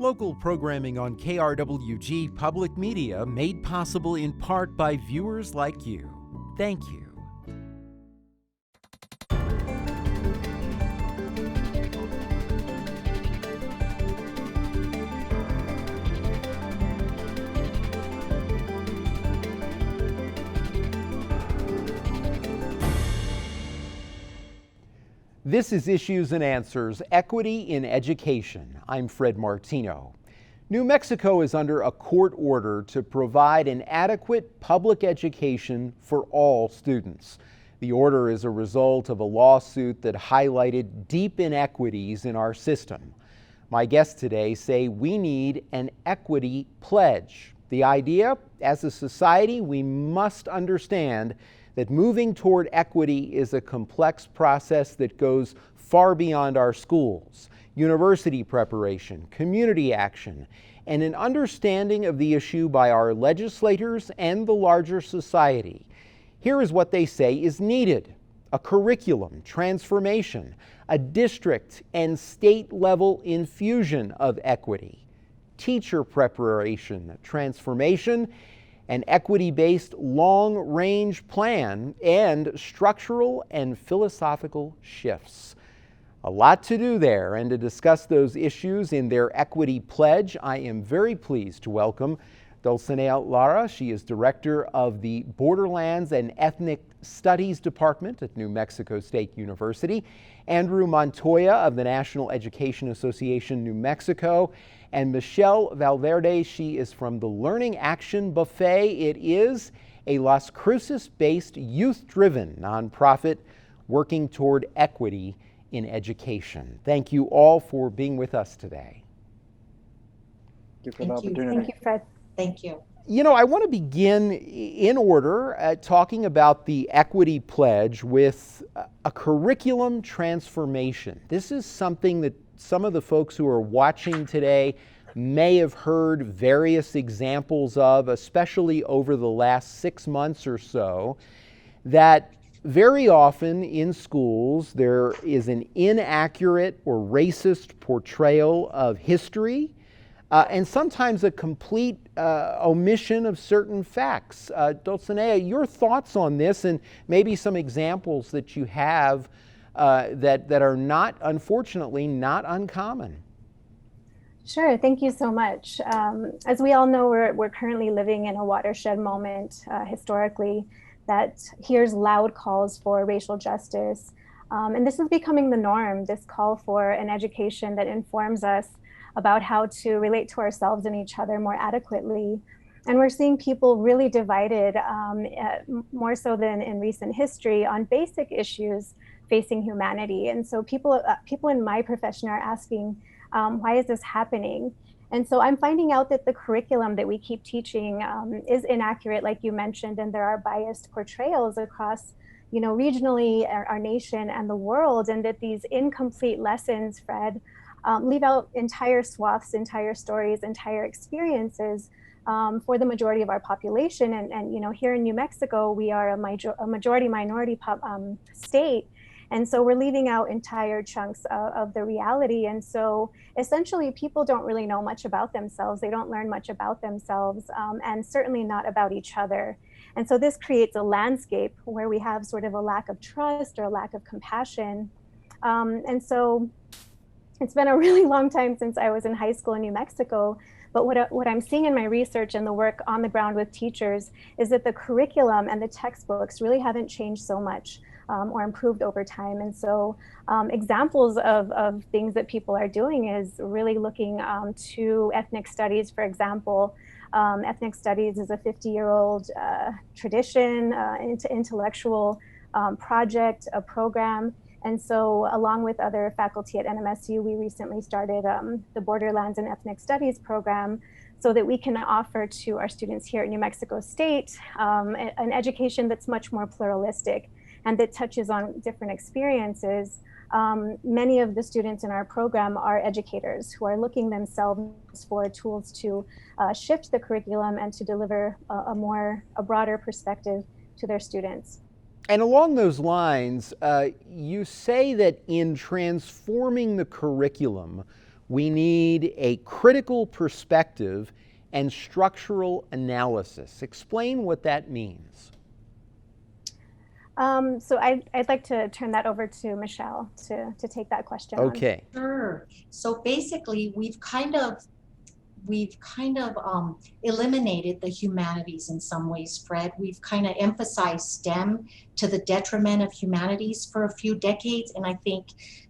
Local programming on KRWG Public Media made possible in part by viewers like you. Thank you. This is Issues and Answers, Equity in Education. I'm Fred Martino. New Mexico is under a court order to provide an adequate public education for all students. The order is a result of a lawsuit that highlighted deep inequities in our system. My guests today say we need an equity pledge. The idea, as a society, we must understand that moving toward equity is a complex process that goes far beyond our schools, university preparation, community action, and an understanding of the issue by our legislators and the larger society. Here is what they say is needed: a curriculum transformation, a district and state level infusion of equity, teacher preparation transformation, an equity-based long-range plan, and structural and philosophical shifts. A lot to do there, and to discuss those issues in their equity pledge, I am very pleased to welcome Dulcinea Lara. She is director of the Borderlands and Ethnic Studies Department at New Mexico State University, Andrew Montoya of the National Education Association New Mexico, and Michelle Valverde. She is from the Learning Action Buffet. It is a Las Cruces-based, youth-driven nonprofit working toward equity in education. Thank you all for being with us today. Thank you for the opportunity. Thank you, Fred. Thank you. You know, I want to begin in order talking about the equity pledge with a curriculum transformation. This is something that some of the folks who are watching today may have heard various examples of, especially over the last 6 months or so, that very often in schools there is an inaccurate or racist portrayal of history, and sometimes a complete omission of certain facts. Dulcinea, your thoughts on this, and maybe some examples that you have that are not, unfortunately, not uncommon. Sure, thank you so much. As we all know, we're currently living in a watershed moment historically that hears loud calls for racial justice. And this is becoming the norm, this call for an education that informs us about how to relate to ourselves and each other more adequately. And we're seeing people really divided, more so than in recent history, on basic issues facing humanity. And so people in my profession are asking, why is this happening? And so I'm finding out that the curriculum that we keep teaching is inaccurate, like you mentioned, and there are biased portrayals across, regionally, our nation and the world, and that these incomplete lessons, Fred, leave out entire swaths, entire stories, entire experiences for the majority of our population. And here in New Mexico, we are a majority minority state. And so we're leaving out entire chunks of the reality. And so essentially people don't really know much about themselves. They don't learn much about themselves, and certainly not about each other. And so this creates a landscape where we have sort of a lack of trust or a lack of compassion. And so it's been a really long time since I was in high school in New Mexico. But what I'm seeing in my research and the work on the ground with teachers is that the curriculum and the textbooks really haven't changed so much. Or improved over time. And so examples of things that people are doing is really looking to ethnic studies, for example. Ethnic studies is a 50-year-old tradition, intellectual project, a program. And so along with other faculty at NMSU, we recently started the Borderlands and Ethnic Studies program so that we can offer to our students here at New Mexico State an education that's much more pluralistic and that touches on different experiences. Many of the students in our program are educators who are looking themselves for tools to shift the curriculum and to deliver a broader perspective to their students. And along those lines, you say that in transforming the curriculum, We need a critical perspective and structural analysis. Explain what that means. So I'd like to turn that over to Michelle to take that question on. Okay. Sure. So basically, we've kind of eliminated the humanities in some ways, Fred. We've kind of emphasized STEM to the detriment of humanities for a few decades. And I think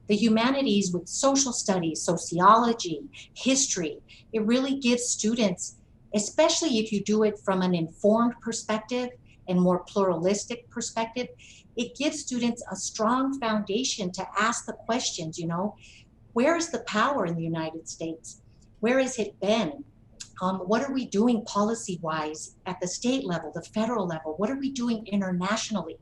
the humanities with social studies, sociology, history, it really gives students, especially if you do it from an informed perspective and more pluralistic perspective, it gives students a strong foundation to ask the questions, where is the power in the United States? Where has it been? What are we doing policy-wise at the state level, the federal level? What are we doing internationally?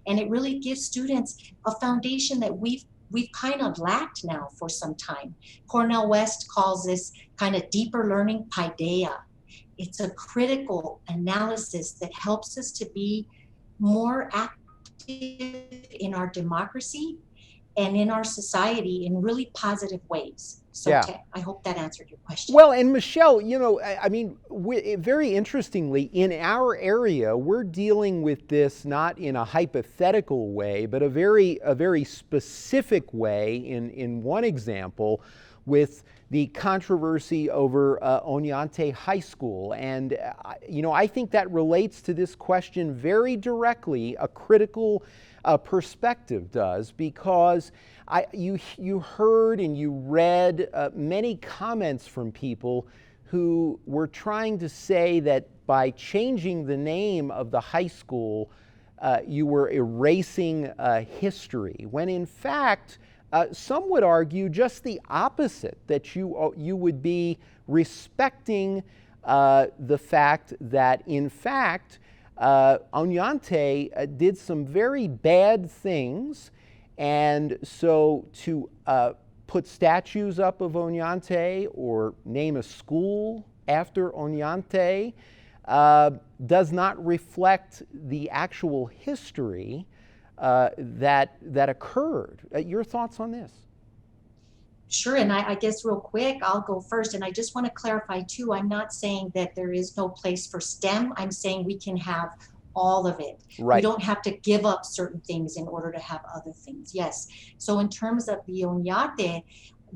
And it really gives students a foundation that we've kind of lacked now for some time. Cornell West calls this kind of deeper learning paideia. It's a critical analysis that helps us to be more active in our democracy and in our society in really positive ways. So Yeah. I hope that answered your question. Well, and Michelle, very interestingly, in our area, we're dealing with this not in a hypothetical way, but a very specific way in one example with the controversy over Oñate High School. And, I think that relates to this question very directly. A critical perspective does, because you heard and you read many comments from people who were trying to say that by changing the name of the high school, you were erasing history, when in fact, some would argue just the opposite, that you would be respecting the fact that, in fact, Oñate did some very bad things, and so to put statues up of Oñate or name a school after Oñate does not reflect the actual history that occurred. Your thoughts on this? Sure, and I guess real quick, I'll go first. And I just want to clarify too, I'm not saying that there is no place for STEM. I'm saying we can have all of it. Right. We don't have to give up certain things in order to have other things. Yes. So in terms of the Oñate,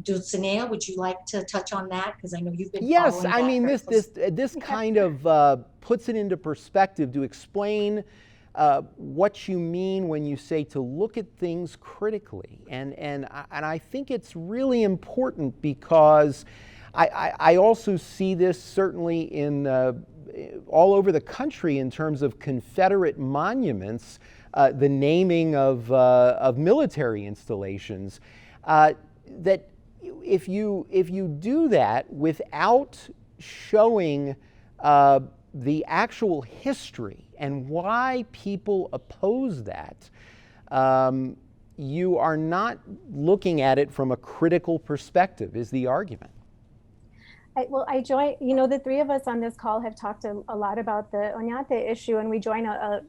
Dulcinea, would you like to touch on that? Because I know you've been Yes, following that this kind of puts it into perspective to explain what you mean when you say to look at things critically, and I think it's really important, because I also see this certainly in all over the country in terms of Confederate monuments, the naming of military installations, that if you do that without showing the actual history and why people oppose that, you are not looking at it from a critical perspective, is the argument. I join, the three of us on this call have talked a lot about the Oñate issue, and we join a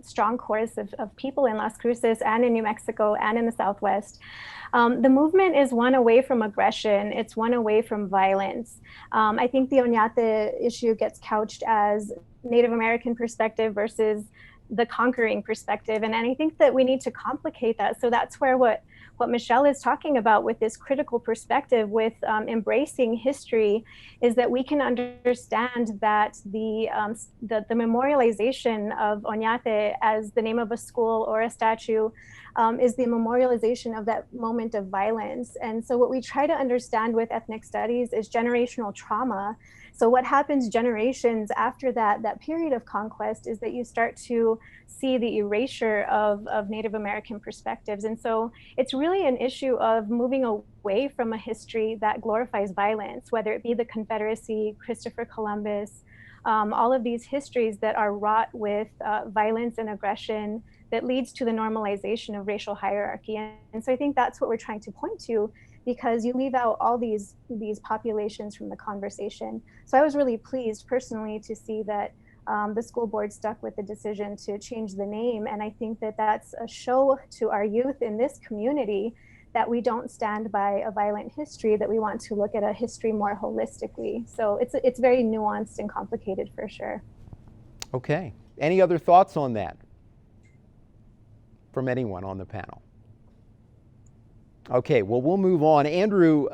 strong chorus of people in Las Cruces and in New Mexico and in the Southwest. The movement is one away from aggression. It's one away from violence. I think the Oñate issue gets couched as Native American perspective versus the conquering perspective. And I think that we need to complicate that. So that's where what Michelle is talking about with this critical perspective, with embracing history, is that we can understand that the memorialization of Oñate as the name of a school or a statue is the memorialization of that moment of violence. And so what we try to understand with ethnic studies is generational trauma. So what happens generations after that period of conquest is that you start to see the erasure of Native American perspectives. And so it's really an issue of moving away from a history that glorifies violence, whether it be the Confederacy, Christopher Columbus, all of these histories that are wrought with violence and aggression that leads to the normalization of racial hierarchy. And so I think that's what we're trying to point to, because you leave out all these populations from the conversation. So I was really pleased personally to see that the school board stuck with the decision to change the name. And I think that that's a show to our youth in this community that we don't stand by a violent history, that we want to look at a history more holistically. So it's very nuanced and complicated for sure. Okay. Any other thoughts on that from anyone on the panel? Okay, well, we'll move on. Andrew,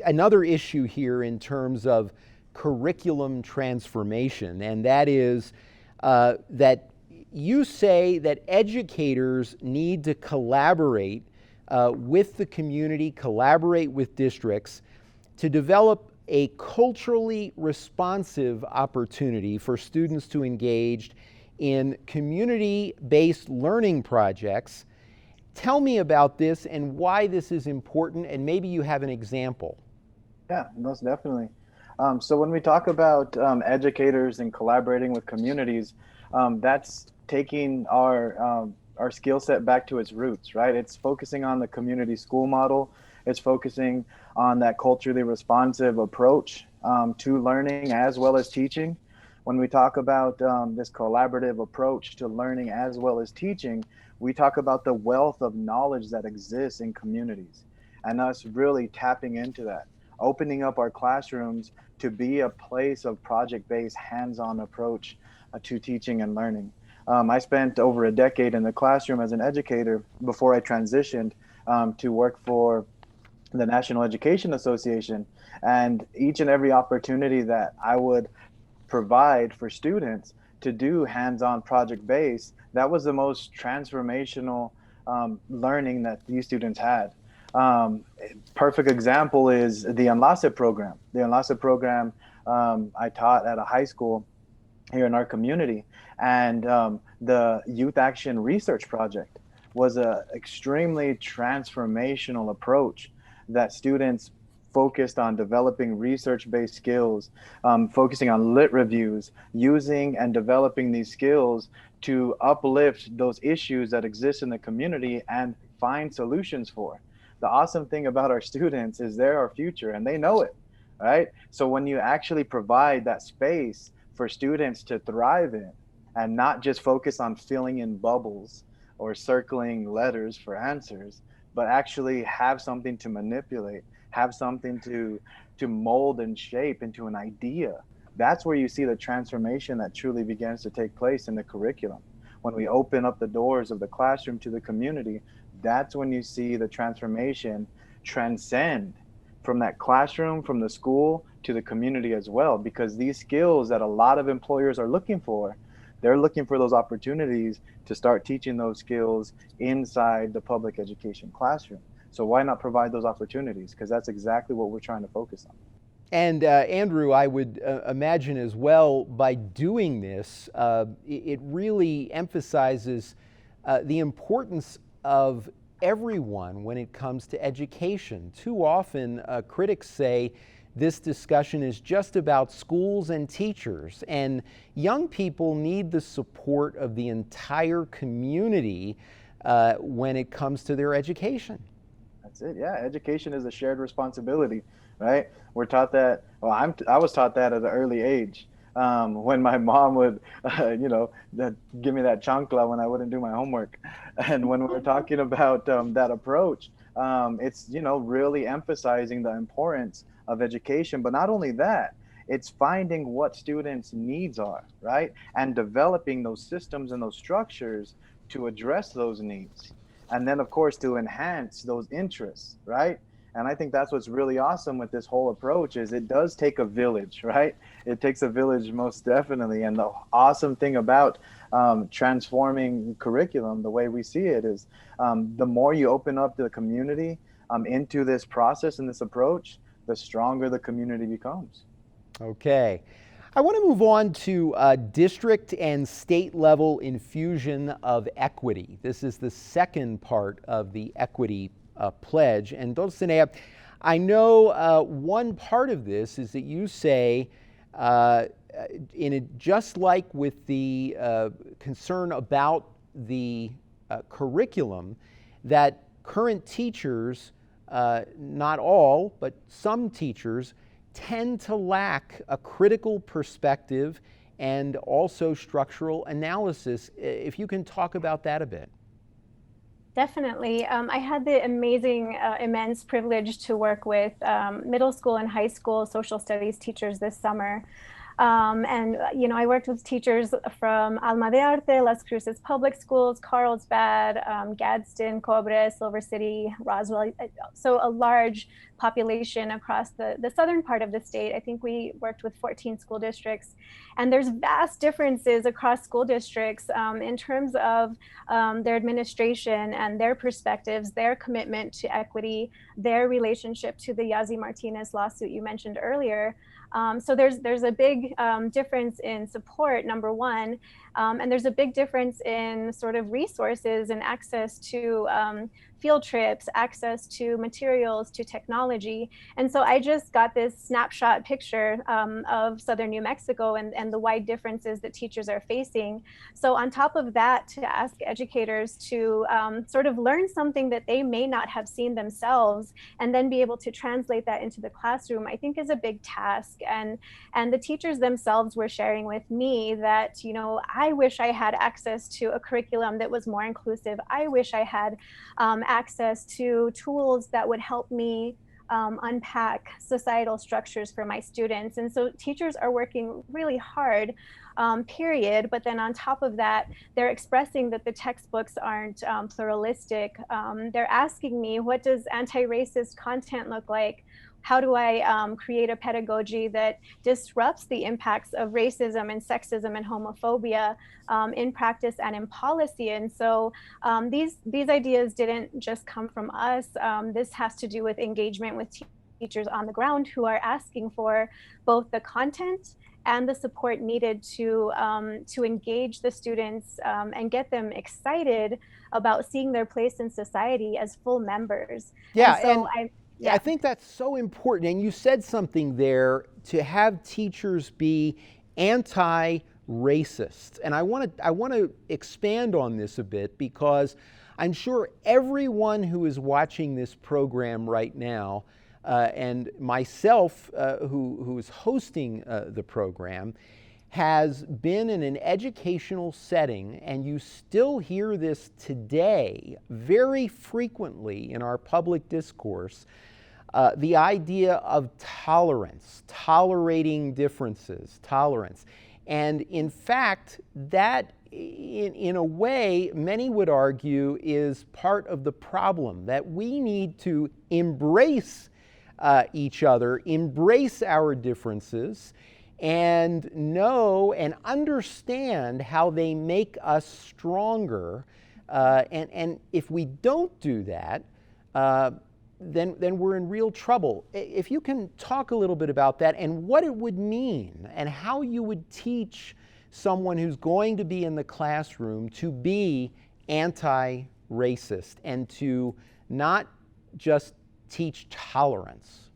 another issue here in terms of curriculum transformation, and that is that you say that educators need to collaborate with the community, collaborate with districts to develop a culturally responsive opportunity for students to engage in community-based learning projects. Tell me about this and why this is important, and maybe you have an example. Yeah, most definitely. So when we talk about educators and collaborating with communities, that's taking our skill set back to its roots, right? It's focusing on the community school model. It's focusing on that culturally responsive approach to learning as well as teaching. When we talk about this collaborative approach to learning as well as teaching, we talk about the wealth of knowledge that exists in communities and us really tapping into that, opening up our classrooms to be a place of project-based hands-on approach to teaching and learning. I spent over a decade in the classroom as an educator before I transitioned to work for the National Education Association. And each and every opportunity that I would provide for students to do hands-on project-based, that was the most transformational learning that these students had. Perfect example is the Enlace program. The Enlace program I taught at a high school here in our community, and the Youth Action Research Project was an extremely transformational approach that students focused on developing research-based skills, focusing on lit reviews, using and developing these skills to uplift those issues that exist in the community and find solutions for. The awesome thing about our students is they're our future and they know it, right? So when you actually provide that space for students to thrive in and not just focus on filling in bubbles or circling letters for answers, but actually have something to manipulate, have something to mold and shape into an idea, that's where you see the transformation that truly begins to take place in the curriculum. When we open up the doors of the classroom to the community, that's when you see the transformation transcend from that classroom, from the school to the community as well, because these skills that a lot of employers are looking for, they're looking for those opportunities to start teaching those skills inside the public education classroom. So why not provide those opportunities? Because that's exactly what we're trying to focus on. And Andrew, I would imagine as well, by doing this, it really emphasizes the importance of everyone when it comes to education. Too often, critics say this discussion is just about schools and teachers, and young people need the support of the entire community when it comes to their education. That's it. Yeah, education is a shared responsibility, right? We're taught that. Well, I was taught that at an early age. When my mom would, give me that chancla when I wouldn't do my homework, and when we're talking about that approach, it's really emphasizing the importance of education. But not only that, it's finding what students' needs are, right, and developing those systems and those structures to address those needs. And then, of course, to enhance those interests, right? And I think that's what's really awesome with this whole approach is it does take a village, right? It takes a village most definitely. And the awesome thing about transforming curriculum, the way we see it is the more you open up the community into this process and this approach, the stronger the community becomes. Okay. I want to move on to district and state level infusion of equity. This is the second part of the equity pledge. And Dulcinea, I know one part of this is that you say, just like with the concern about the curriculum, that current teachers, not all, but some teachers, tend to lack a critical perspective and also structural analysis. If you can talk about that a bit. Definitely. I had the amazing, immense privilege to work with middle school and high school social studies teachers this summer. I worked with teachers from Alma de Arte, Las Cruces Public Schools, Carlsbad, Gadsden, Cobre, Silver City, Roswell. So a large population across the southern part of the state. I think we worked with 14 school districts. And there's vast differences across school districts in terms of their administration and their perspectives, their commitment to equity, their relationship to the Yazzie Martinez lawsuit you mentioned earlier. So there's a big difference in support, number one, and there's a big difference in sort of resources and access to field trips, access to materials, to technology. And so I just got this snapshot picture of southern New Mexico and the wide differences that teachers are facing. So on top of that, to ask educators to sort of learn something that they may not have seen themselves and then be able to translate that into the classroom, I think is a big task. And the teachers themselves were sharing with me that, I wish I had access to a curriculum that was more inclusive. I wish I had access to tools that would help me unpack societal structures for my students. And so teachers are working really hard, period. But then on top of that, they're expressing that the textbooks aren't pluralistic. They're asking me, what does anti-racist content look like? How do I create a pedagogy that disrupts the impacts of racism and sexism and homophobia in practice and in policy? And so these ideas didn't just come from us. This has to do with engagement with teachers on the ground who are asking for both the content and the support needed to engage the students and get them excited about seeing their place in society as full members. Yeah, Yeah. I think that's so important. And you said something there, to have teachers be anti-racist. And I want to expand on this a bit, because I'm sure everyone who is watching this program right now, and myself, who is hosting the program, has been in an educational setting, and you still hear this today very frequently in our public discourse, the idea of tolerance, tolerating differences, tolerance. And in fact, that in a way, many would argue, is part of the problem, that we need to embrace each other, embrace our differences, and know and understand how they make us stronger. And if we don't do that, then we're in real trouble. If you can talk a little bit about that and what it would mean and how you would teach someone who's going to be in the classroom to be anti-racist and to not just teach tolerance.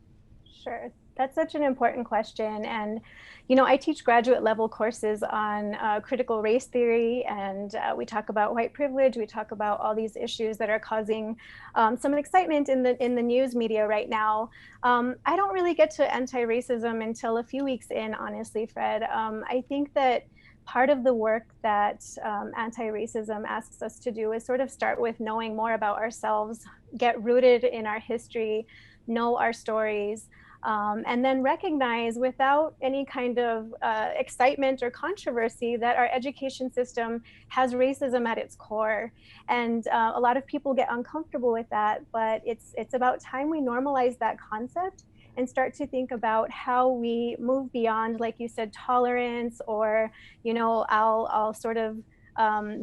Sure. That's such an important question. And, I teach graduate level courses on critical race theory, and we talk about white privilege. We talk about all these issues that are causing some excitement in the news media right now. I don't really get to anti-racism until a few weeks in, honestly, Fred. I think that part of the work that anti-racism asks us to do is sort of start with knowing more about ourselves, get rooted in our history, know our stories, and then recognize without any kind of excitement or controversy that our education system has racism at its core. And a lot of people get uncomfortable with that, but it's about time we normalize that concept and start to think about how we move beyond, like you said, tolerance, or, I'll sort of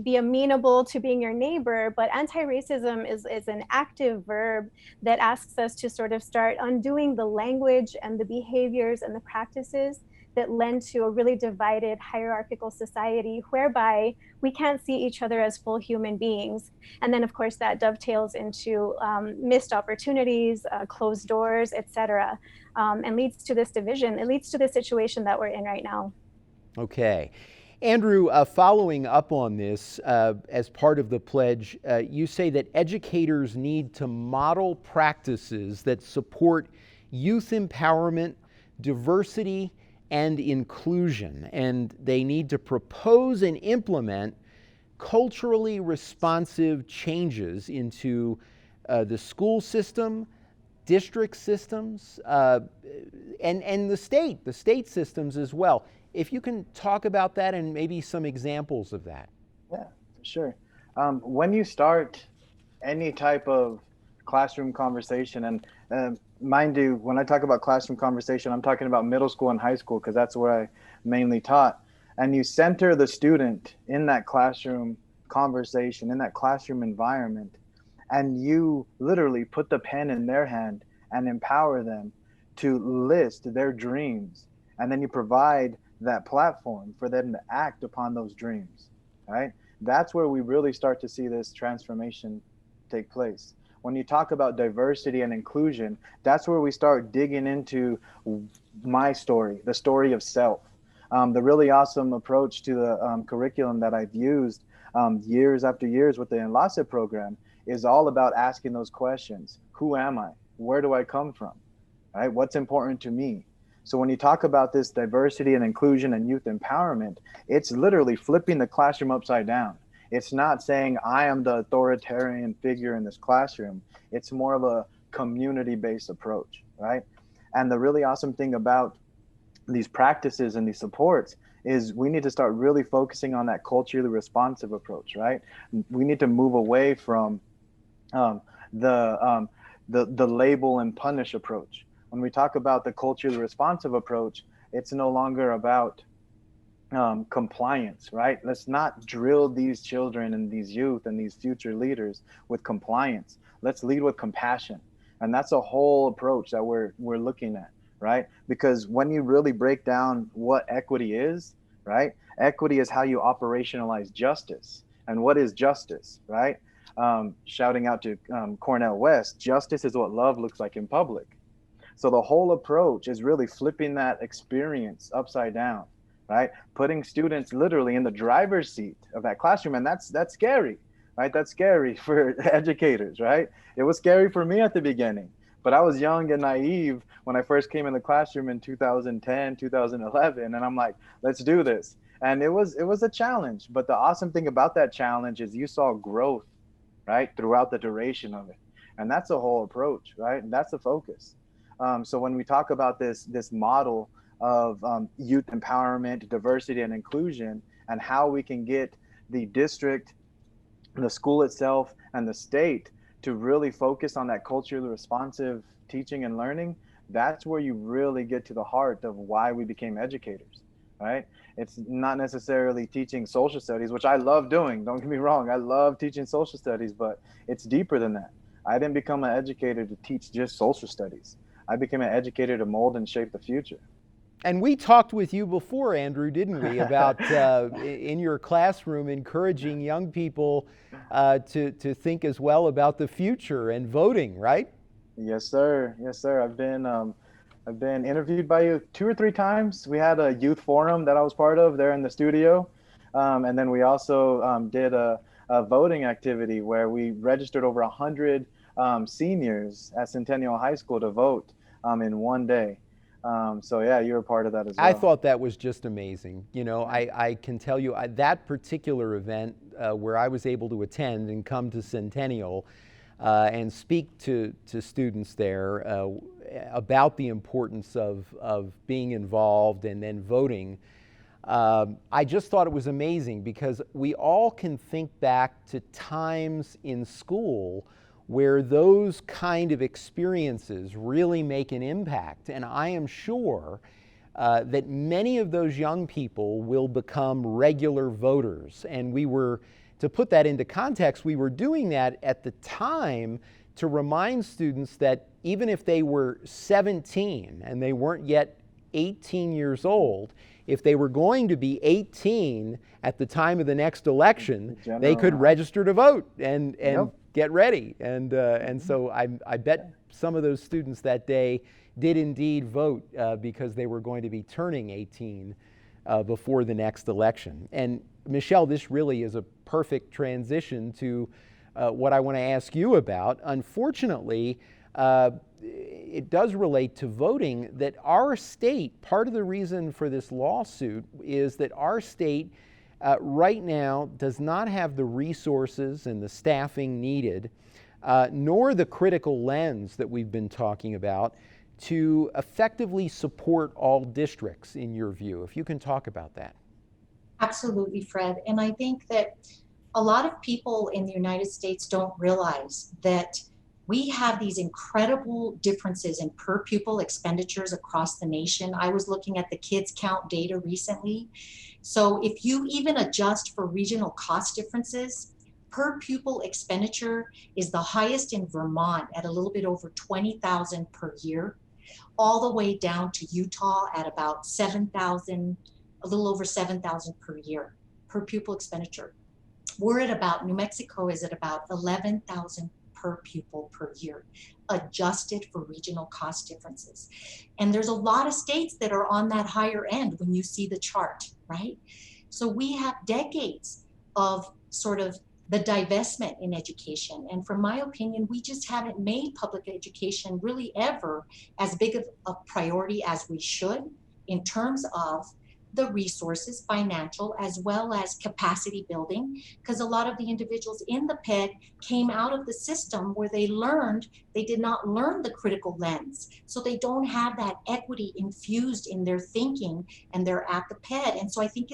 be amenable to being your neighbor. But anti-racism is an active verb that asks us to sort of start undoing the language and the behaviors and the practices that lend to a really divided hierarchical society whereby we can't see each other as full human beings. And then of course that dovetails into missed opportunities, closed doors, etc., and leads to this division. It leads to the situation that we're in right now. Okay. Andrew, following up on this, as part of the pledge, you say that educators need to model practices that support youth empowerment, diversity, and inclusion, and they need to propose and implement culturally responsive changes into the school system, district systems, and the state systems as well. If you can talk about that and maybe some examples of that. Yeah, for sure. When you start any type of classroom conversation, and mind you, when I talk about classroom conversation, I'm talking about middle school and high school because that's where I mainly taught. And you center the student in that classroom conversation, in that classroom environment, and you literally put the pen in their hand and empower them to list their dreams. And then you provide that platform for them to act upon those dreams, right? That's where we really start to see this transformation take place. When you talk about diversity and inclusion, that's where we start digging into my story, the story of self. The really awesome approach to the curriculum that I've used years after years with the Enlace program is all about asking those questions. Who am I? Where do I come from? Right? What's important to me? So when you talk about this diversity and inclusion and youth empowerment, it's literally flipping the classroom upside down. It's not saying I am the authoritarian figure in this classroom. It's more of a community-based approach, right? And the really awesome thing about these practices and these supports is we need to start really focusing on that culturally responsive approach, right? We need to move away from the label and punish approach. When we talk about the culturally responsive approach, it's no longer about compliance, right? Let's not drill these children and these youth and these future leaders with compliance. Let's lead with compassion. And that's a whole approach that we're looking at, right? Because when you really break down what equity is, right? Equity is how you operationalize justice. And what is justice, right? Shouting out to Cornell West, justice is what love looks like in public. So the whole approach is really flipping that experience upside down, right? Putting students literally in the driver's seat of that classroom. And that's scary, right? That's scary for educators, right? It was scary for me at the beginning, but I was young and naive when I first came in the classroom in 2010, 2011. And I'm like, let's do this. And it was a challenge. But the awesome thing about that challenge is you saw growth, right? Throughout the duration of it. And that's a whole approach, right? And that's the focus. So when we talk about this model of youth empowerment, diversity, and inclusion, and how we can get the district, the school itself, and the state to really focus on that culturally responsive teaching and learning, that's where you really get to the heart of why we became educators, right? It's not necessarily teaching social studies, which I love doing. Don't get me wrong. I love teaching social studies, but it's deeper than that. I didn't become an educator to teach just social studies. I became an educator to mold and shape the future. And we talked with you before, Andrew, didn't we, about in your classroom encouraging young people to think as well about the future and voting, right? Yes, sir. Yes, sir. I've been interviewed by you 2 or 3 times. We had a youth forum that I was part of there in the studio, and then we also did a voting activity where we registered over 100 seniors at Centennial High School to vote in one day. So yeah, you were part of that as well. I thought that was just amazing. You know, I can tell you that particular event where I was able to attend and come to Centennial and speak to students there about the importance of being involved and then voting. I just thought it was amazing because we all can think back to times in school where those kind of experiences really make an impact. And I am sure that many of those young people will become regular voters. And we were, to put that into context, we were doing that at the time to remind students that even if they were 17 and they weren't yet 18 years old, if they were going to be 18 at the time of the next election, they could register to vote and yep. Get ready. And so I bet some of those students that day did indeed vote because they were going to be turning 18 before the next election. And Michelle, this really is a perfect transition to what I want to ask you about. Unfortunately, it does relate to voting that our state, part of the reason for this lawsuit is that our state right now does not have the resources and the staffing needed, nor the critical lens that we've been talking about to effectively support all districts, in your view? If you can talk about that. Absolutely, Fred. And I think that a lot of people in the United States don't realize that we have these incredible differences in per pupil expenditures across the nation. I was looking at the kids count data recently. So if you even adjust for regional cost differences, per pupil expenditure is the highest in Vermont at a little bit over 20,000 per year, all the way down to Utah at about 7,000, a little over 7,000 per year, per pupil expenditure. We're at about, New Mexico is at about 11,000 per pupil per year, adjusted for regional cost differences. And there's a lot of states that are on that higher end when you see the chart, right? So we have decades of sort of the divestment in education. And from my opinion, we just haven't made public education really ever as big of a priority as we should in terms of the resources, financial, as well as capacity building, because a lot of the individuals in the PED came out of the system where they did not learn the critical lens. So they don't have that equity infused in their thinking, and they're at the PED. And so I think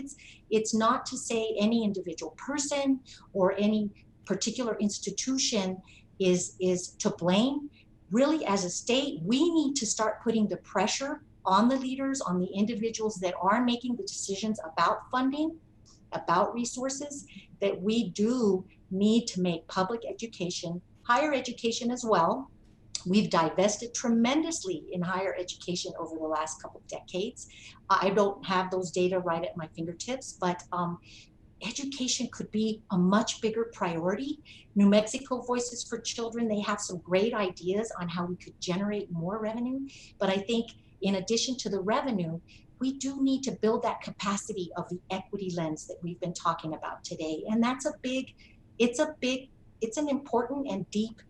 it's not to say any individual person or any particular institution is to blame. Really, as a state, we need to start putting the pressure on the leaders, on the individuals that are making the decisions about funding, about resources, that we do need to make public education, higher education as well. We've divested tremendously in higher education over the last couple of decades. I don't have those data right at my fingertips, but education could be a much bigger priority. New Mexico Voices for Children, they have some great ideas on how we could generate more revenue, but I think in addition to the revenue, we do need to build that capacity of the equity lens that we've been talking about today. And that's it's an important and deep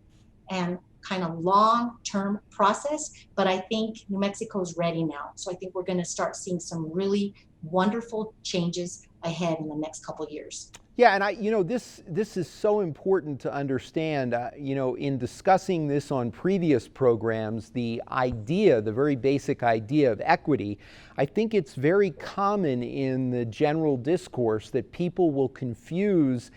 and kind of long-term process, but I think New Mexico is ready now. So I think we're going to start seeing some really wonderful changes ahead in the next couple of years. Yeah, and this is so important to understand. In discussing this on previous programs, the very basic idea of equity, I think it's very common in the general discourse that people will confuse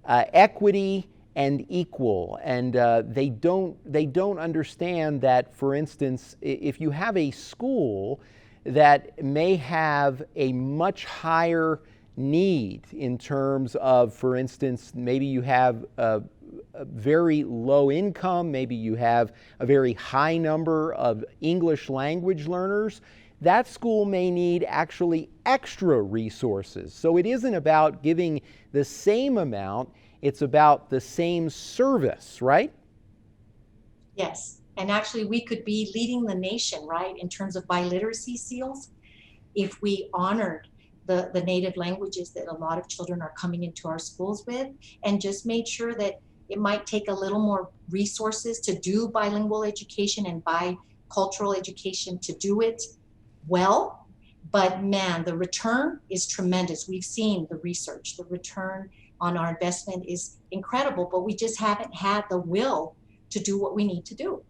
equity and equal, and they don't understand that. For instance, if you have a school that may have a much higher need in terms of, for instance, maybe you have a very low income, maybe you have a very high number of English language learners, that school may need actually extra resources. So it isn't about giving the same amount, it's about the same service, right? Yes, and actually we could be leading the nation, right, in terms of biliteracy seals, if we honored the native languages that a lot of children are coming into our schools with, and just made sure that it might take a little more resources to do bilingual education and bicultural education to do it well. But man, the return is tremendous. We've seen the research, the return on our investment is incredible, but we just haven't had the will to do what we need to do.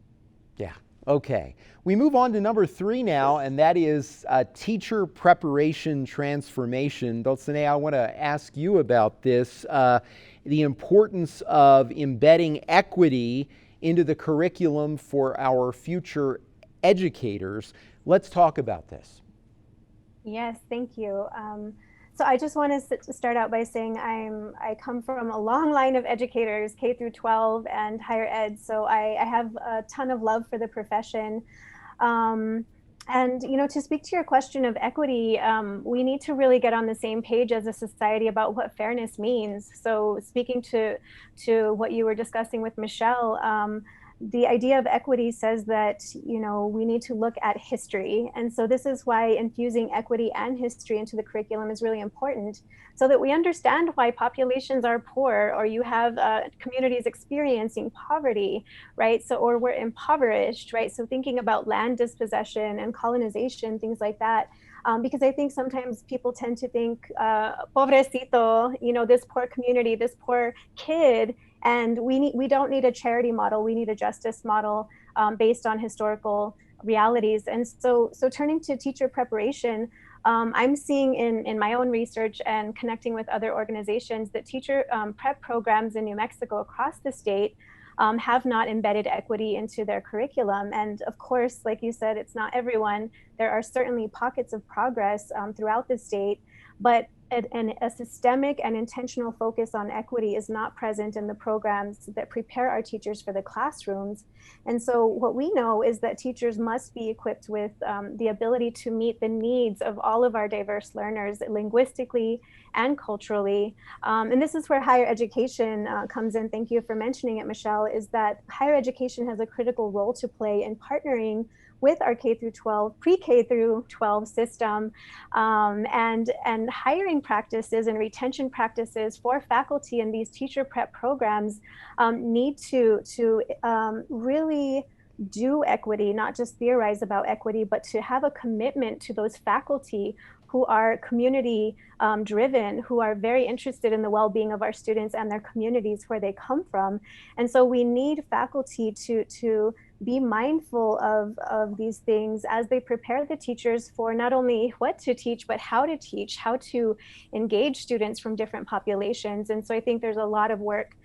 Yeah. Okay, we move on to number 3 now, and that is teacher preparation transformation. Dulcinea, I want to ask you about this, the importance of embedding equity into the curriculum for our future educators. Let's talk about this. Yes, thank you. So I just want to start out by saying I come from a long line of educators, K through 12 and higher ed. So I have a ton of love for the profession. And, to speak to your question of equity, we need to really get on the same page as a society about what fairness means. So speaking to what you were discussing with Michelle, the idea of equity says that, you know, we need to look at history. And so this is why infusing equity and history into the curriculum is really important, so that we understand why populations are poor, or you have communities experiencing poverty, right? So, or we're impoverished, right? So thinking about land dispossession and colonization, things like that. Because I think sometimes people tend to think, pobrecito, you know, this poor community, this poor kid, and we don't need a charity model. We need a justice model based on historical realities. And so turning to teacher preparation, I'm seeing in my own research and connecting with other organizations that teacher prep programs in New Mexico across the state have not embedded equity into their curriculum. And of course, like you said, it's not everyone. There are certainly pockets of progress throughout the state, but a systemic and intentional focus on equity is not present in the programs that prepare our teachers for the classrooms. And so what we know is that teachers must be equipped with the ability to meet the needs of all of our diverse learners linguistically and culturally. And this is where higher education comes in. Thank you for mentioning it, Michelle, is that higher education has a critical role to play in partnering with our K through 12, pre-K through 12 system, and hiring practices and retention practices for faculty in these teacher prep programs need to really do equity, not just theorize about equity, but to have a commitment to those faculty who are community driven, who are very interested in the well-being of our students and their communities where they come from. And so we need faculty to be mindful of these things as they prepare the teachers for not only what to teach, but how to teach, how to engage students from different populations. And so I think there's a lot of work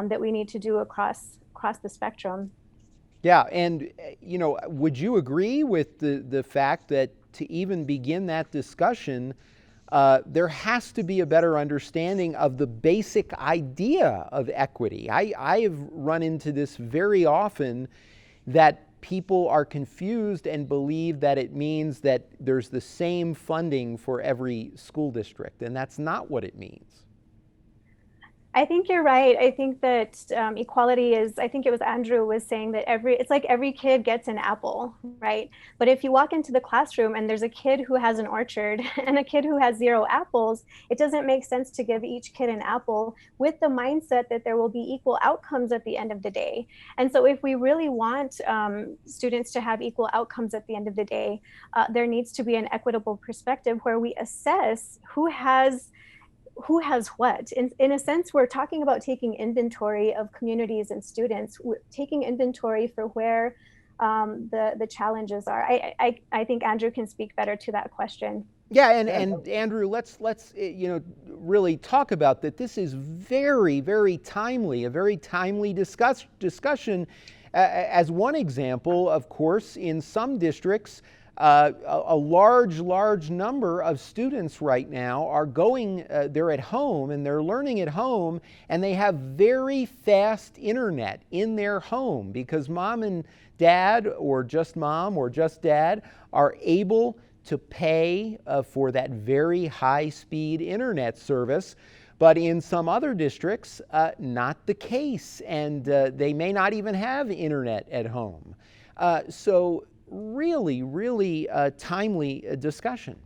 that we need to do across the spectrum. Yeah, and you know, would you agree with the fact that to even begin that discussion, there has to be a better understanding of the basic idea of equity? I have run into this very often, that people are confused and believe that it means that there's the same funding for every school district, and that's not what it means. I think you're right. I think that equality is, I think it was Andrew was saying that it's like every kid gets an apple, right? But if you walk into the classroom and there's a kid who has an orchard and a kid who has 0 apples, it doesn't make sense to give each kid an apple with the mindset that there will be equal outcomes at the end of the day. And so if we really want students to have equal outcomes at the end of the day, there needs to be an equitable perspective where we assess who has what. In a sense, we're talking about taking inventory of communities and students, taking inventory for where the challenges are. I think Andrew can speak better to that question. Yeah, and Andrew, let's you know, really talk about that. This is very, very timely, a very timely discussion. As one example, of course, in some districts, a large number of students right now are going, they're at home and they're learning at home, and they have very fast internet in their home because mom and dad, or just mom or just dad, are able to pay for that very high-speed internet service. But in some other districts, not the case, and they may not even have internet at home. So really timely discussion.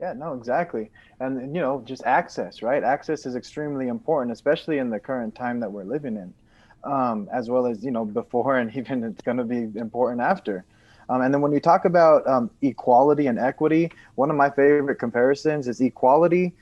Yeah, no, exactly. And, you know, just access, right? Access is extremely important, especially in the current time that we're living in, as well as, you know, before, and even it's going to be important after. And then when we talk about equality and equity, one of my favorite comparisons is equality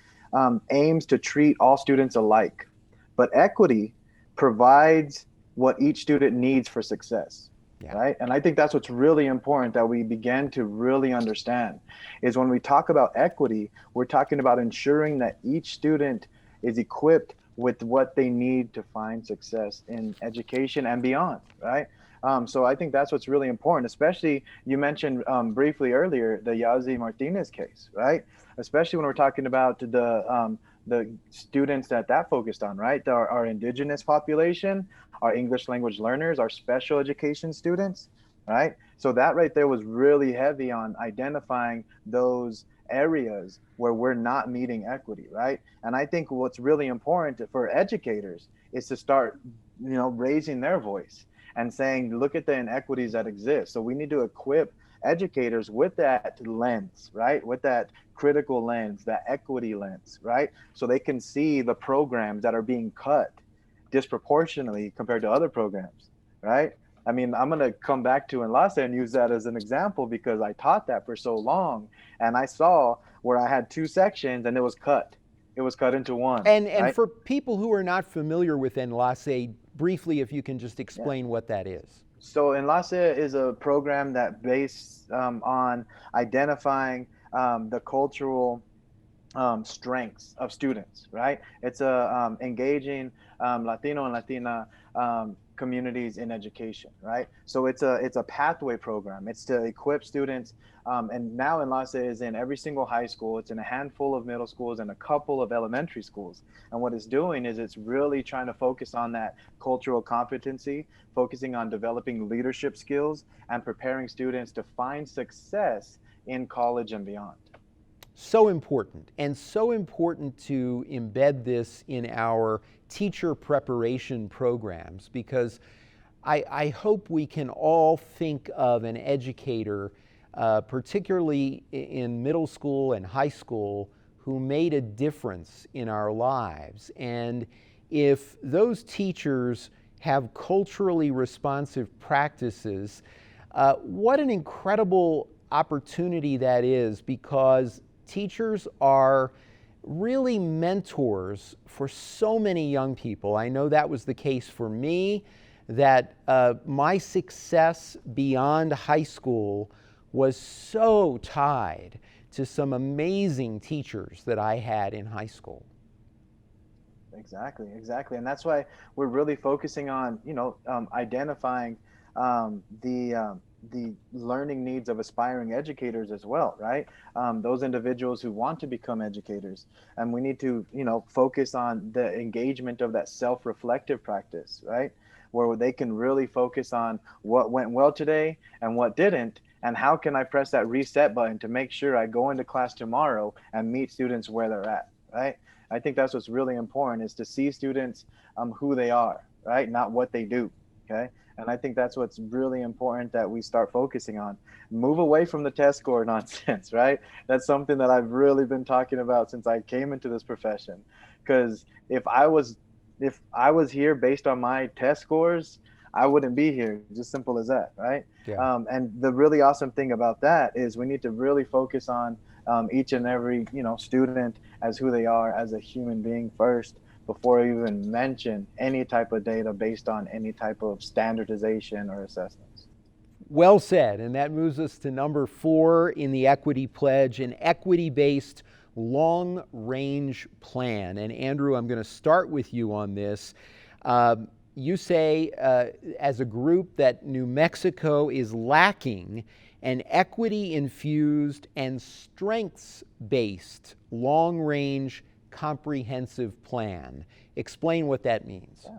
aims to treat all students alike, but equity provides what each student needs for success. Yeah. Right. And I think that's what's really important that we begin to really understand is when we talk about equity, we're talking about ensuring that each student is equipped with what they need to find success in education and beyond. Right. So I think that's what's really important, especially you mentioned briefly earlier, the Yazi Martinez case. Right. Especially when we're talking about the students that focused on, right? Our indigenous population, our English language learners, our special education students, right? So that right there was really heavy on identifying those areas where we're not meeting equity, right? And I think what's really important for educators is to start, you know, raising their voice and saying, look at the inequities that exist. So we need to equip educators with that lens, right? With that critical lens, that equity lens, right? So they can see the programs that are being cut disproportionately compared to other programs, right? I mean, I'm going to come back to Enlace and use that as an example because I taught that for so long, and I saw where I had two sections and it was cut. It was cut into one, And right? for people who are not familiar with Enlace, briefly, if you can just Yeah. explain what that is. So Enlace is a program that based on identifying the cultural strengths of students, right? It's a engaging Latino and Latina communities in education, right? So it's a pathway program. It's to equip students, and now Enlace is in every single high school. It's in a handful of middle schools and a couple of elementary schools. And what it's doing is it's really trying to focus on that cultural competency, focusing on developing leadership skills and preparing students to find success in college and beyond. So important, and so important to embed this in our teacher preparation programs, because I hope we can all think of an educator, particularly in middle school and high school, who made a difference in our lives. And if those teachers have culturally responsive practices, what an incredible opportunity that is, because teachers are really mentors for so many young people. I know that was the case for me, that my success beyond high school was so tied to some amazing teachers that I had in high school. Exactly. And that's why we're really focusing on, identifying the learning needs of aspiring educators as well, right? Those individuals who want to become educators. And we need to, focus on the engagement of that self-reflective practice, right? Where they can really focus on what went well today and what didn't, and how can I press that reset button to make sure I go into class tomorrow and meet students where they're at, right? I think that's what's really important, is to see students who they are, right? Not what they do, okay? And I think that's what's really important that we start focusing on. Move away from the test score nonsense, right? That's something that I've really been talking about since I came into this profession. Because if I was here based on my test scores, I wouldn't be here. Just simple as that, right? Yeah. And the really awesome thing about that is we need to really focus on each and every student as who they are as a human being first, before I even mention any type of data based on any type of standardization or assessments. Well said, and that moves us to number 4 in the Equity Pledge, an equity-based long-range plan. And Andrew, I'm going to start with you on this. You say, as a group, that New Mexico is lacking an equity-infused and strengths-based long-range comprehensive plan. Explain what that means. Yeah.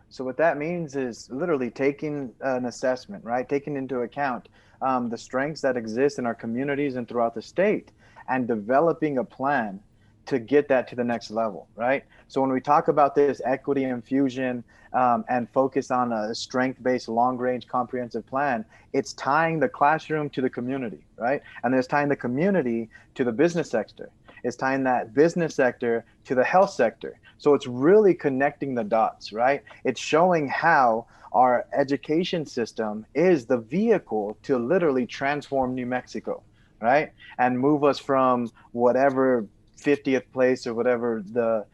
So what that means is literally taking an assessment, right? Taking into account the strengths that exist in our communities and throughout the state, and developing a plan to get that to the next level, right? So when we talk about this equity infusion and focus on a strength-based long-range comprehensive plan, it's tying the classroom to the community, right? And there's tying the community to the business sector. It's tying that business sector to the health sector. So it's really connecting the dots, right? It's showing how our education system is the vehicle to literally transform New Mexico, right? And move us from whatever 50th place or whatever the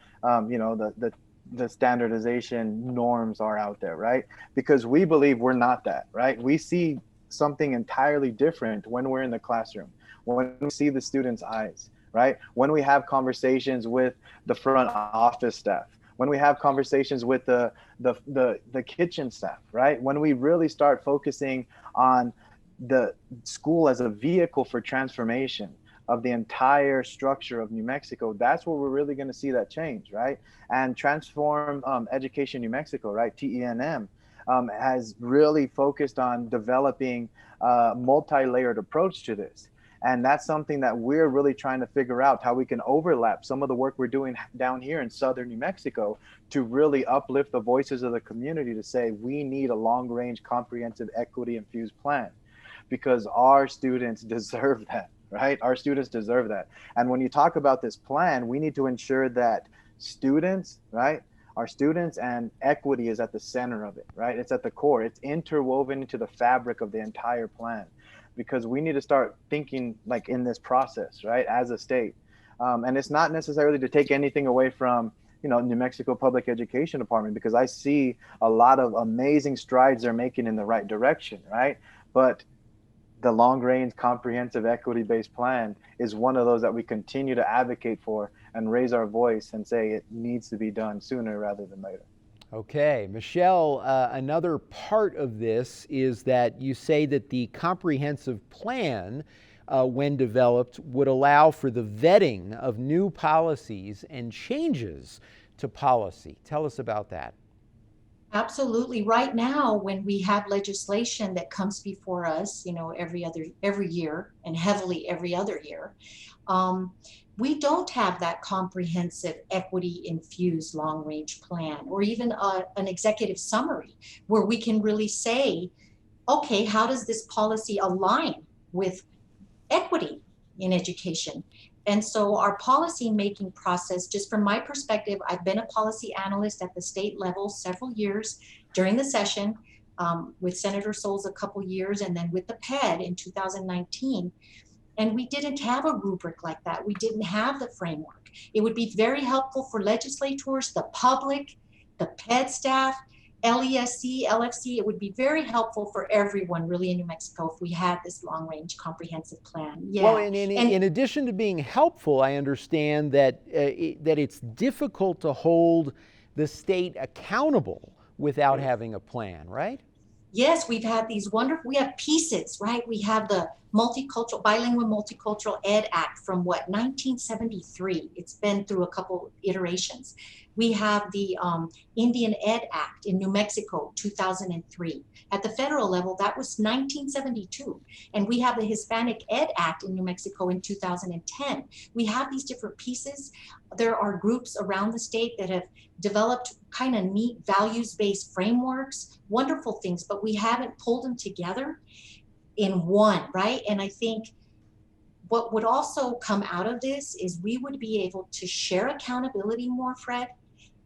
standardization norms are out there, right? Because we believe we're not that, right? We see something entirely different when we're in the classroom, when we see the students' eyes, right? When we have conversations with the front office staff, when we have conversations with the kitchen staff, right? When we really start focusing on the school as a vehicle for transformation of the entire structure of New Mexico, that's where we're really going to see that change, right? And Transform Education New Mexico, right? TENM has really focused on developing a multi-layered approach to this. And that's something that we're really trying to figure out, how we can overlap some of the work we're doing down here in southern New Mexico to really uplift the voices of the community to say we need a long-range comprehensive equity infused plan, because our students deserve that, right? Our students deserve that. And when you talk about this plan, we need to ensure that students, right? Our students and equity is at the center of it, right? It's at the core. It's interwoven into the fabric of the entire plan, because we need to start thinking like in this process, right? As a state. And it's not necessarily to take anything away from, New Mexico Public Education Department, because I see a lot of amazing strides they're making in the right direction, right? But the long range comprehensive equity based plan is one of those that we continue to advocate for and raise our voice and say it needs to be done sooner rather than later. Okay, Michelle, another part of this is that you say that the comprehensive plan, when developed, would allow for the vetting of new policies and changes to policy. Tell us about that. Absolutely. Right now, when we have legislation that comes before us, every year and heavily every other year, we don't have that comprehensive equity infused long range plan, or even an executive summary where we can really say, okay, how does this policy align with equity in education? And so our policy making process, just from my perspective, I've been a policy analyst at the state level several years during the session, with Senator Souls a couple years, and then with the PED in 2019. And we didn't have a rubric like that. We didn't have the framework. It would be very helpful for legislators, the public, the PED staff, LESC, LFC. It would be very helpful for everyone really in New Mexico if we had this long range comprehensive plan. Yeah. Well, in addition to being helpful, I understand that, that it's difficult to hold the state accountable without having a plan, right? Yes, we've had these we have pieces, right? We have the bilingual multicultural ed act from 1973. It's been through a couple iterations. We have the Indian Ed Act in New Mexico, 2003. At the federal level, that was 1972. And we have the Hispanic Ed Act in New Mexico in 2010. We have these different pieces. There are groups around the state that have developed kind of neat values-based frameworks, wonderful things, but we haven't pulled them together in one, right? And I think what would also come out of this is we would be able to share accountability more, Fred,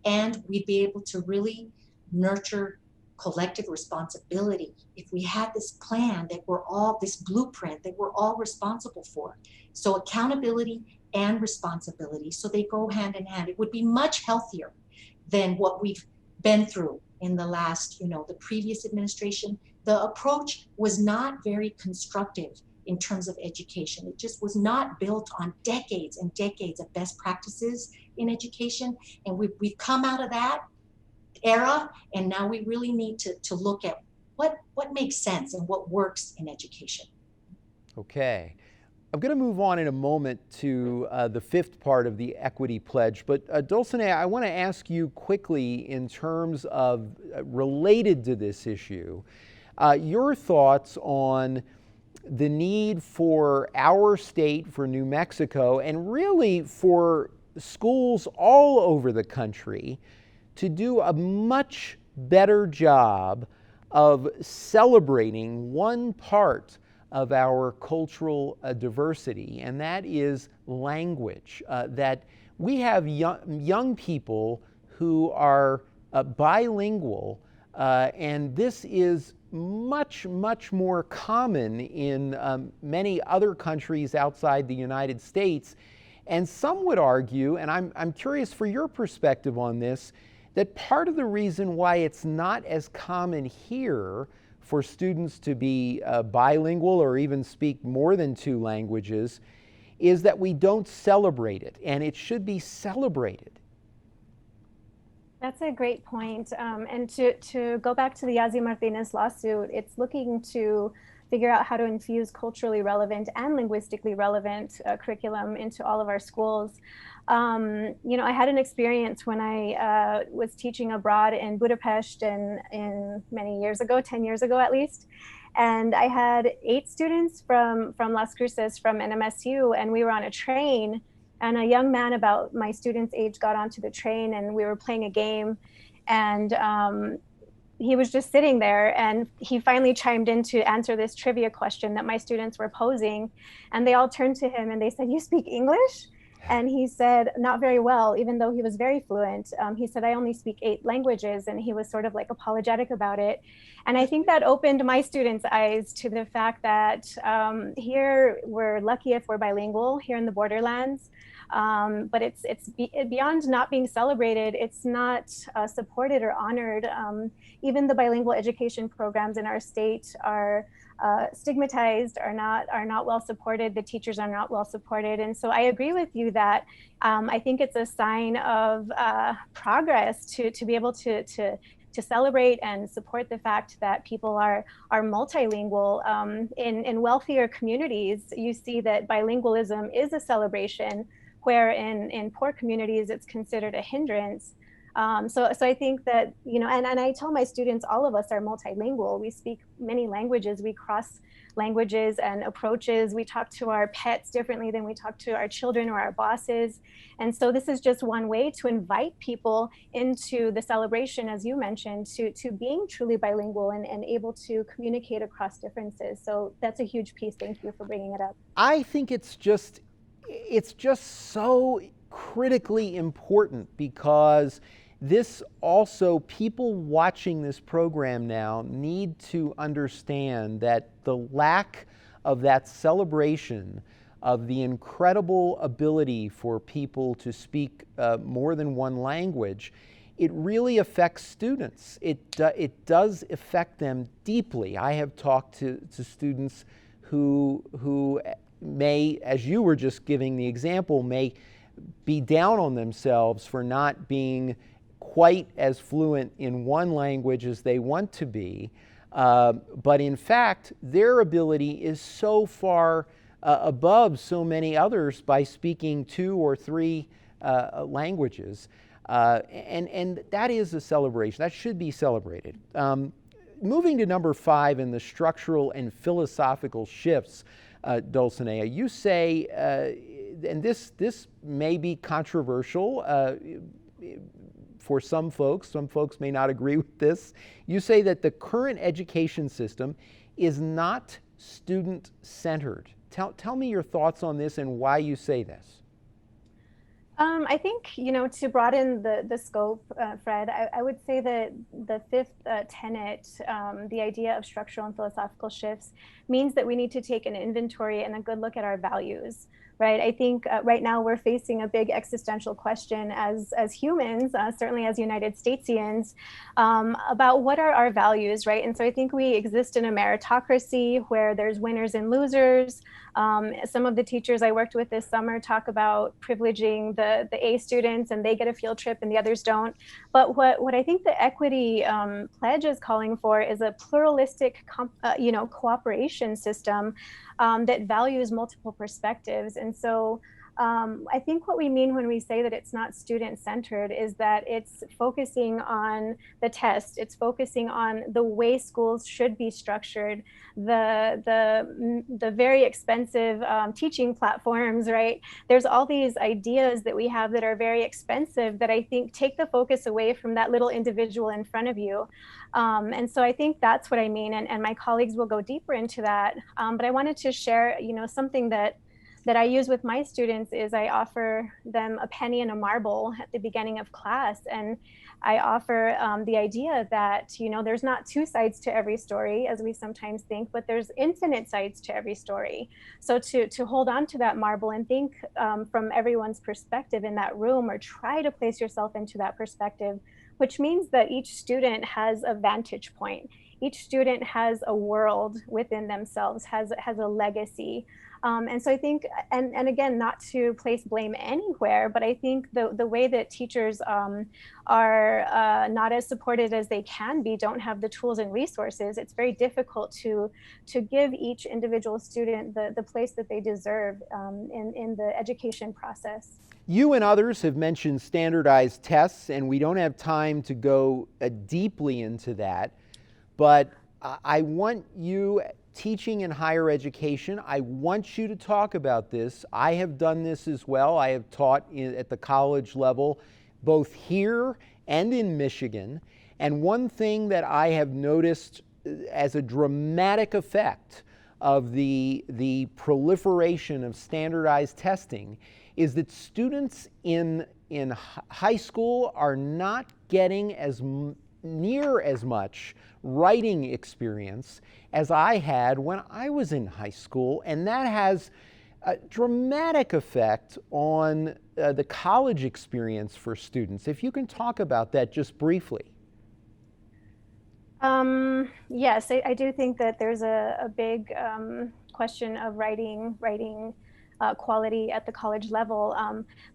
and we'd be able to really nurture collective responsibility if we had this plan this blueprint that we're all responsible for. So accountability and responsibility, so they go hand in hand. It would be much healthier than what we've been through in the last, the previous administration. The approach was not very constructive in terms of education. It just was not built on decades and decades of best practices in education. And we've come out of that era, and now we really need to look at what makes sense and what works in education. Okay. I'm going to move on in a moment to the fifth part of the equity pledge, but Dulcinea, I want to ask you quickly in terms of related to this issue, your thoughts on the need for our state, for New Mexico, and really for schools all over the country to do a much better job of celebrating one part of our cultural diversity, and that is language. That we have young people who are bilingual, and this is much, much more common in many other countries outside the United States. And some would argue, and I'm curious for your perspective on this, that part of the reason why it's not as common here for students to be bilingual or even speak more than two languages is that we don't celebrate it, and it should be celebrated. That's a great point. And to go back to the Yazzie Martinez lawsuit, it's looking to figure out how to infuse culturally relevant and linguistically relevant curriculum into all of our schools. I had an experience when I was teaching abroad in Budapest in many years ago, 10 years ago at least. And I had 8 students from Las Cruces from NMSU, and we were on a train, and a young man about my student's age got onto the train, and we were playing a game, and he was just sitting there, and he finally chimed in to answer this trivia question that my students were posing. And they all turned to him and they said, "You speak English?" And he said, "Not very well," even though he was very fluent. He said, "I only speak 8 languages." And he was sort of like apologetic about it. And I think that opened my students' eyes to the fact that here we're lucky if we're bilingual here in the borderlands. But it's beyond not being celebrated. It's not supported or honored. Even the bilingual education programs in our state are stigmatized, are not well supported. The teachers are not well supported. And so I agree with you that I think it's a sign of progress to be able to celebrate and support the fact that people are multilingual. In wealthier communities, you see that bilingualism is a celebration, where in poor communities it's considered a hindrance. So I think that, and I tell my students, all of us are multilingual. We speak many languages, we cross languages and approaches. We talk to our pets differently than we talk to our children or our bosses. And so this is just one way to invite people into the celebration, as you mentioned, to being truly bilingual and able to communicate across differences. So that's a huge piece. Thank you for bringing it up. I think it's just so critically important, because this also, people watching this program now need to understand that the lack of that celebration of the incredible ability for people to speak more than one language, it really affects students. It does affect them deeply. I have talked to students who may, as you were just giving the example, may be down on themselves for not being quite as fluent in one language as they want to be. But in fact, their ability is so far above so many others by speaking 2 or 3 languages. And that is a celebration. That should be celebrated. Moving to number 5 in the structural and philosophical shifts, Dulcinea, you say, and this may be controversial for some folks may not agree with this. You say that the current education system is not student-centered. Tell me your thoughts on this and why you say this. I think, to broaden the scope, Fred, I would say that the 5th tenet, the idea of structural and philosophical shifts, means that we need to take an inventory and a good look at our values. Right. I think right now we're facing a big existential question as humans, certainly as United Statesians, about what are our values, right? And so I think we exist in a meritocracy where there's winners and losers. Some of the teachers I worked with this summer talk about privileging the A students, and they get a field trip and the others don't. But what I think the equity pledge is calling for is a pluralistic, cooperation system that values multiple perspectives. And so I think what we mean when we say that it's not student-centered is that it's focusing on the test, it's focusing on the way schools should be structured, the very expensive teaching platforms, right? There's all these ideas that we have that are very expensive that I think take the focus away from that little individual in front of you. And so I think that's what I mean, and my colleagues will go deeper into that. But I wanted to share, something that I use with my students is I offer them a penny and a marble at the beginning of class. And I offer the idea that, there's not 2 sides to every story, as we sometimes think, but there's infinite sides to every story. So to hold on to that marble and think from everyone's perspective in that room, or try to place yourself into that perspective, which means that each student has a vantage point. Each student has a world within themselves, has a legacy. And so I think, and again, not to place blame anywhere, but I think the way that teachers are not as supported as they can be, don't have the tools and resources, it's very difficult to give each individual student the place that they deserve in the education process. You and others have mentioned standardized tests, and we don't have time to go deeply into that, but I want you teaching in higher education. I want you to talk about this. I have done this as well. I have taught at the college level, both here and in Michigan. And one thing that I have noticed as a dramatic effect of the proliferation of standardized testing is that students in high school are not getting near as much writing experience as I had when I was in high school, and that has a dramatic effect on the college experience for students. If you can talk about that just briefly. Yes, I do think that there's a big question of writing quality at the college level.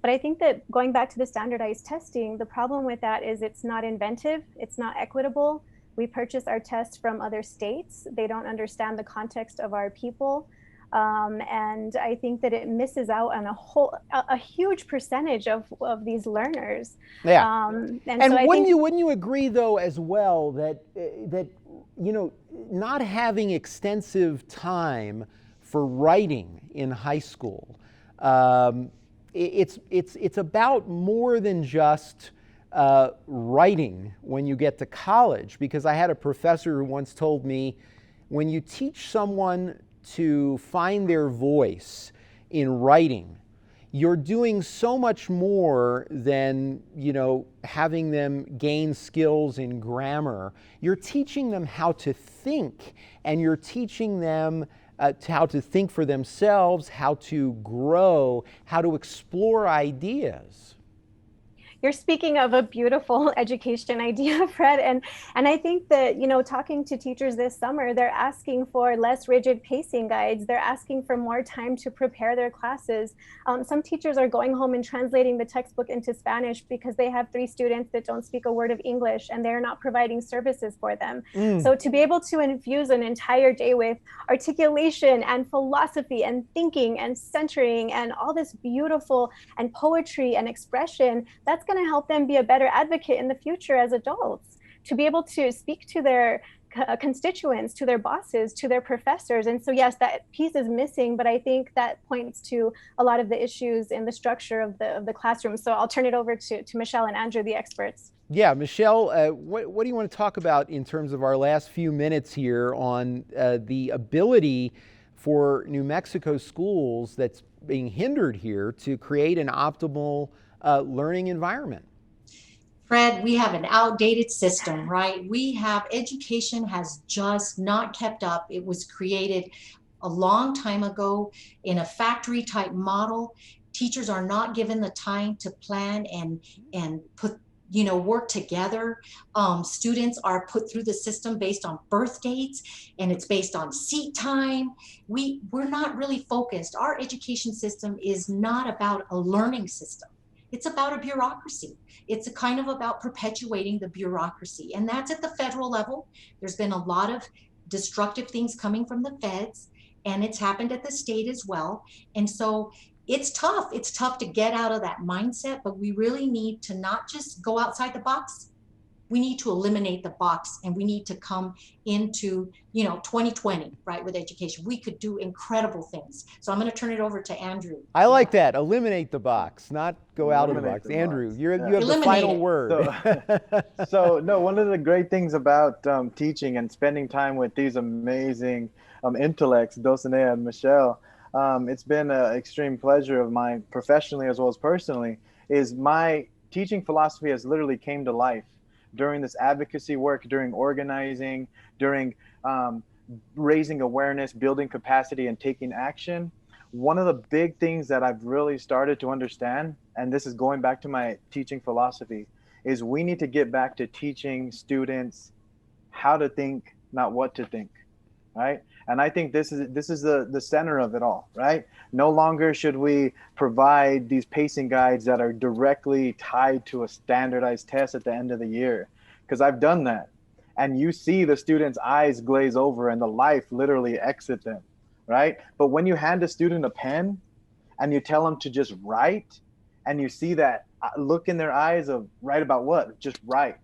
But I think that going back to the standardized testing, the problem with that is it's not inventive, it's not equitable. We purchase our tests from other states. They don't understand the context of our people. And I think that it misses out on a huge percentage of these learners. Yeah. And so wouldn't you agree though as well that not having extensive time for writing in high school, it's about more than just writing when you get to college, because I had a professor who once told me, when you teach someone to find their voice in writing, you're doing so much more than having them gain skills in grammar. You're teaching them how to think, and you're teaching them how to think for themselves, how to grow, how to explore ideas. You're speaking of a beautiful education idea, Fred. And I think that, talking to teachers this summer, they're asking for less rigid pacing guides. They're asking for more time to prepare their classes. Some teachers are going home and translating the textbook into Spanish because they have 3 students that don't speak a word of English, and they're not providing services for them. So to be able to infuse an entire day with articulation and philosophy and thinking and centering and all this beautiful and poetry and expression, that's going to help them be a better advocate in the future as adults, to be able to speak to their constituents, to their bosses, to their professors. And so yes, that piece is missing, but I think that points to a lot of the issues in the structure of the classroom. So I'll turn it over to Michelle and Andrew, the experts. Yeah, Michelle, what do you want to talk about in terms of our last few minutes here on the ability for New Mexico schools that's being hindered here to create an optimal learning environment? Fred, we have an outdated system, right? Education has just not kept up. It was created a long time ago in a factory type model. Teachers are not given the time to plan and put, work together. Students are put through the system based on birth dates, and it's based on seat time. We're not really focused. Our education system is not about a learning system. It's about a bureaucracy. It's about perpetuating the bureaucracy. And that's at the federal level. There's been a lot of destructive things coming from the feds, and it's happened at the state as well. And so it's tough. It's tough to get out of that mindset, but we really need to not just go outside the box. We need to eliminate the box, and we need to come into 2020, right, with education. We could do incredible things. So I'm going to turn it over to Andrew. I like that. Eliminate the box, not go out of the box. Andrew, you have the final word. So no, one of the great things about teaching and spending time with these amazing intellects, Dulcinea and Michelle, it's been an extreme pleasure of mine, professionally as well as personally, is my teaching philosophy has literally came to life during this advocacy work, during organizing, during raising awareness, building capacity, and taking action. One of the big things that I've really started to understand, and this is going back to my teaching philosophy, is we need to get back to teaching students how to think, not what to think, right? And I think this is the center of it all, right? No longer should we provide these pacing guides that are directly tied to a standardized test at the end of the year, because I've done that. And you see the students' eyes glaze over and the life literally exit them, right? But when you hand a student a pen and you tell them to just write, and you see that look in their eyes of write about what? Just write.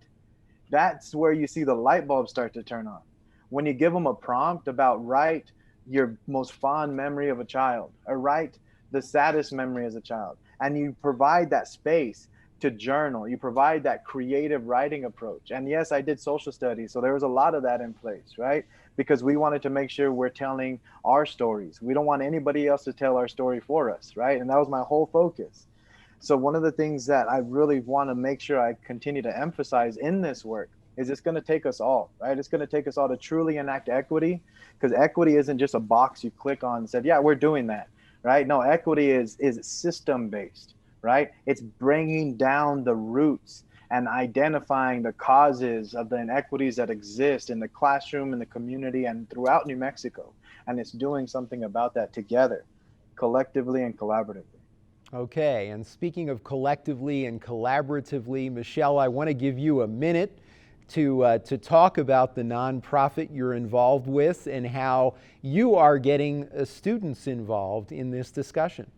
That's where you see the light bulb start to turn on. when you give them a prompt about write your most fond memory of a child, or write the saddest memory as a child, and you provide that space to journal, you provide that creative writing approach. And yes, I did social studies, so there was a lot of that in place, right? Because we wanted to make sure we're telling our stories. We don't want anybody else to tell our story for us, right? And that was my whole focus. So one of the things that I really want to make sure I continue to emphasize in this work is it's going to take us all, right? It's going to take us all to truly enact equity, because equity isn't just a box you click on and said, yeah, we're doing that, right? No, equity is system-based, right? It's bringing down the roots and identifying the causes of the inequities that exist in the classroom, in the community, and throughout New Mexico. And it's doing something about that together, collectively and collaboratively. Okay, and speaking of collectively and collaboratively, Michelle, I want to give you a minute to talk about the nonprofit you're involved with and how you are getting students involved in this discussion.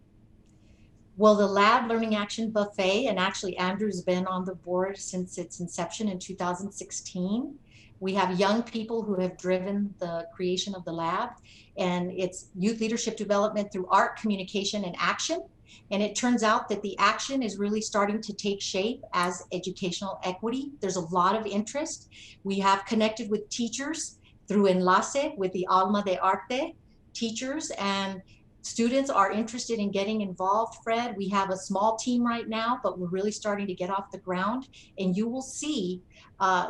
Well, the Lab Learning Action Buffet, and actually Andrew's been on the board since its inception in 2016. We have young people who have driven the creation of the lab, and it's youth leadership development through art, communication, and action. And it turns out that the action is really starting to take shape as educational equity. There's a lot of interest. We have connected with teachers through Enlace with the Alma de Arte teachers, and students are interested in getting involved, Fred. We have a small team right now, but we're really starting to get off the ground. And you will see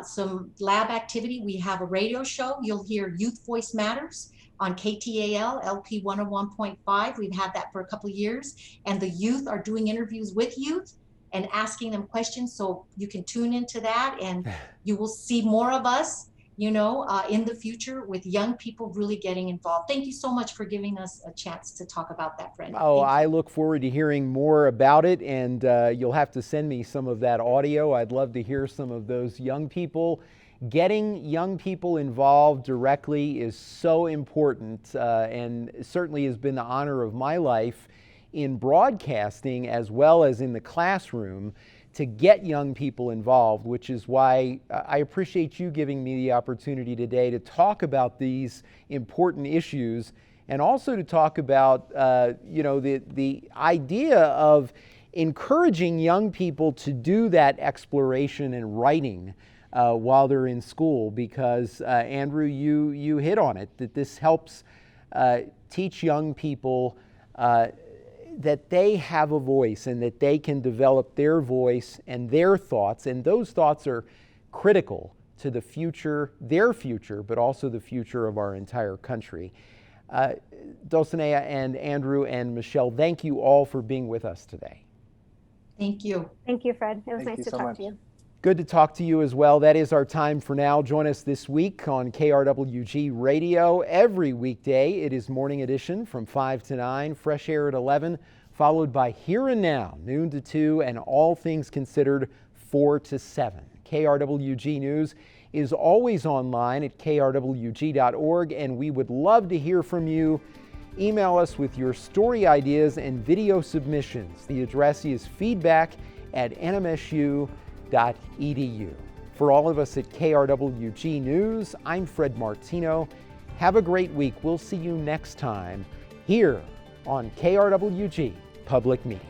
some lab activity. We have a radio show. You'll hear Youth Voice Matters on KTAL LP 101.5. We've had that for a couple of years. And the youth are doing interviews with youth and asking them questions. So you can tune into that, and you will see more of us, you know, in the future with young people really getting involved. Thank you so much for giving us a chance to talk about that, Fred. Oh, I look forward to hearing more about it, and you'll have to send me some of that audio. I'd love to hear some of those young people. Getting young people involved directly is so important, and certainly has been the honor of my life in broadcasting as well as in the classroom to get young people involved, which is why I appreciate you giving me the opportunity today to talk about these important issues, and also to talk about the idea of encouraging young people to do that exploration and writing while they're in school, because Andrew, you hit on it, that this helps teach young people that they have a voice and that they can develop their voice and their thoughts, and those thoughts are critical to the future, their future, but also the future of our entire country. Dulcinea and Andrew and Michelle, thank you all for being with us today. Thank you. Thank you, Fred. It was nice to talk to you. Good to talk to you as well. That is our time for now. Join us this week on KRWG Radio. Every weekday, it is Morning Edition from 5 to 9, Fresh Air at 11, followed by Here and Now, noon to 2, and All Things Considered, 4 to 7. KRWG News is always online at krwg.org, and we would love to hear from you. Email us with your story ideas and video submissions. The address is feedback@nmsu.edu. For all of us at KRWG News, I'm Fred Martino. Have a great week. We'll see you next time here on KRWG Public Media.